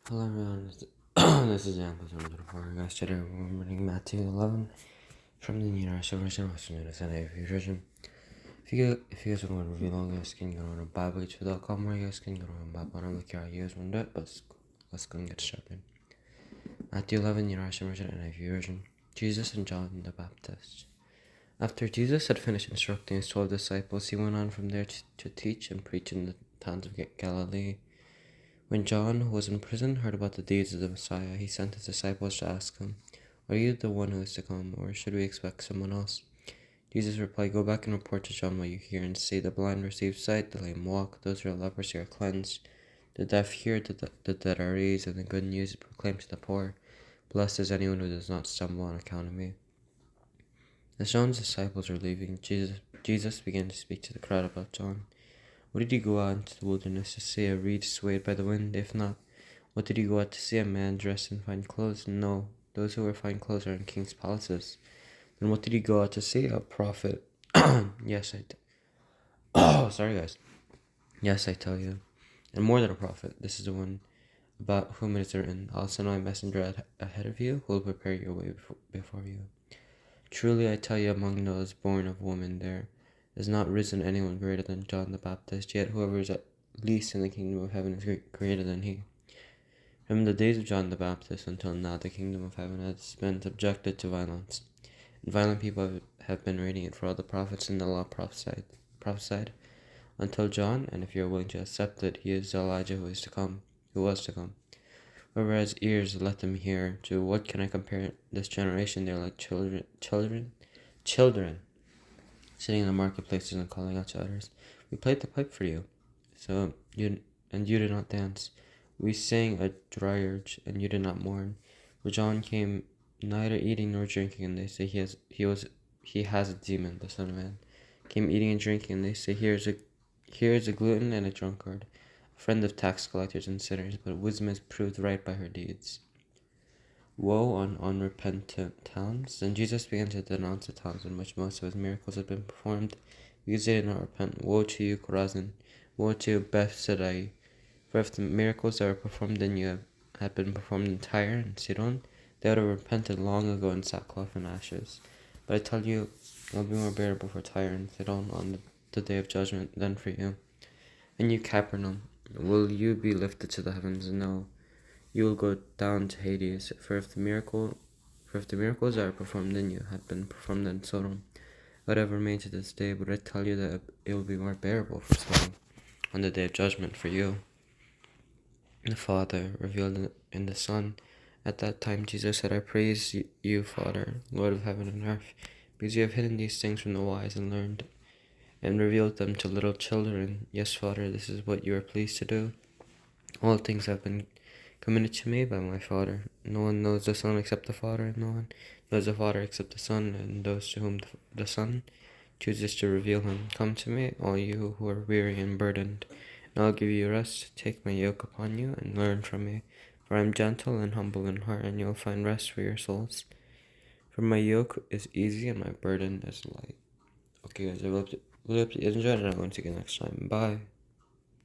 Hello everyone, this is Jan with another podcast. Today we're reading Matthew 11 from the Universal Version, also known as NIV version. If you guys want to review along, you guys can go on BibleHQ.com, or you guys can go on Bible and look here. You guys want to do it, but let's go and get started. Matthew 11, Universal Version, NIV version. Jesus and John the Baptist. After Jesus had finished instructing his 12 disciples, he went on from there to teach and preach in the towns of Galilee. When John, who was in prison, heard about the deeds of the Messiah, he sent his disciples to ask him, "Are you the one who is to come, or should we expect someone else?" Jesus replied, "Go back and report to John what you hear and see. The blind receive sight, the lame walk, those who are leprosy are cleansed, the deaf hear, the dead are raised, and the good news is proclaimed to the poor. Blessed is anyone who does not stumble on account of me." As John's disciples were leaving, Jesus began to speak to the crowd about John. What did he go out into the wilderness to see? A reed swayed by the wind? If not, what did he go out to see? A man dressed in fine clothes? No, those who wear fine clothes are in king's palaces. Then what did he go out to see? A prophet? Yes, sorry guys. Yes, I tell you, and more than a prophet. This is the one about whom it is written, "I'll send my messenger ahead of you, who will prepare your way before you." Truly I tell you, among those born of woman there has not risen anyone greater than John the Baptist, yet whoever is at least in the kingdom of heaven is greater than he. From the days of John the Baptist until now, the kingdom of heaven has been subjected to violence, and violent people have been raiding it, for all the prophets in the law prophesied until John, and if you are willing to accept it, he is Elijah who was to come. Whoever has ears, let them hear. To what can I compare this generation? They are like children, sitting in the marketplaces and calling out to others, "We played the pipe for you, you did not dance. We sang a dirge, and you did not mourn." For John came neither eating nor drinking, and they say he has a demon. The Son of Man came eating and drinking, and they say, here is a glutton and a drunkard, a friend of tax collectors and sinners. But wisdom is proved right by her deeds. Woe on unrepentant towns. Then Jesus began to denounce the towns in which most of his miracles had been performed, because they did not repent. Woe to you, Chorazin! Woe to you, Bethsaida! For if the miracles that were performed in you had been performed in Tyre and Sidon, they would have repented long ago in sackcloth and ashes. But I tell you, it will be more bearable for Tyre and Sidon on the day of judgment than for you. And you, Capernaum, will you be lifted to the heavens? No, you will go down to Hades. For if the miracles that are performed in you had been performed in Sodom, it would have remained to this day. But I tell you that it will be more bearable for Sodom on the day of judgment for you. The Father revealed in the Son. At that time Jesus said, "I praise you, Father, Lord of heaven and earth, because you have hidden these things from the wise and learned, and revealed them to little children. Yes, Father, this is what you are pleased to do. All things have been committed to me by my Father. No one knows the Son except the Father, and no one knows the Father except the Son, and those to whom the Son chooses to reveal him. Come to me, all you who are weary and burdened, and I'll give you rest. Take my yoke upon you and learn from me, for I am gentle and humble in heart, and you'll find rest for your souls. For my yoke is easy and my burden is light." Okay guys, I hope you enjoyed, and I'm going to see you next time. Bye.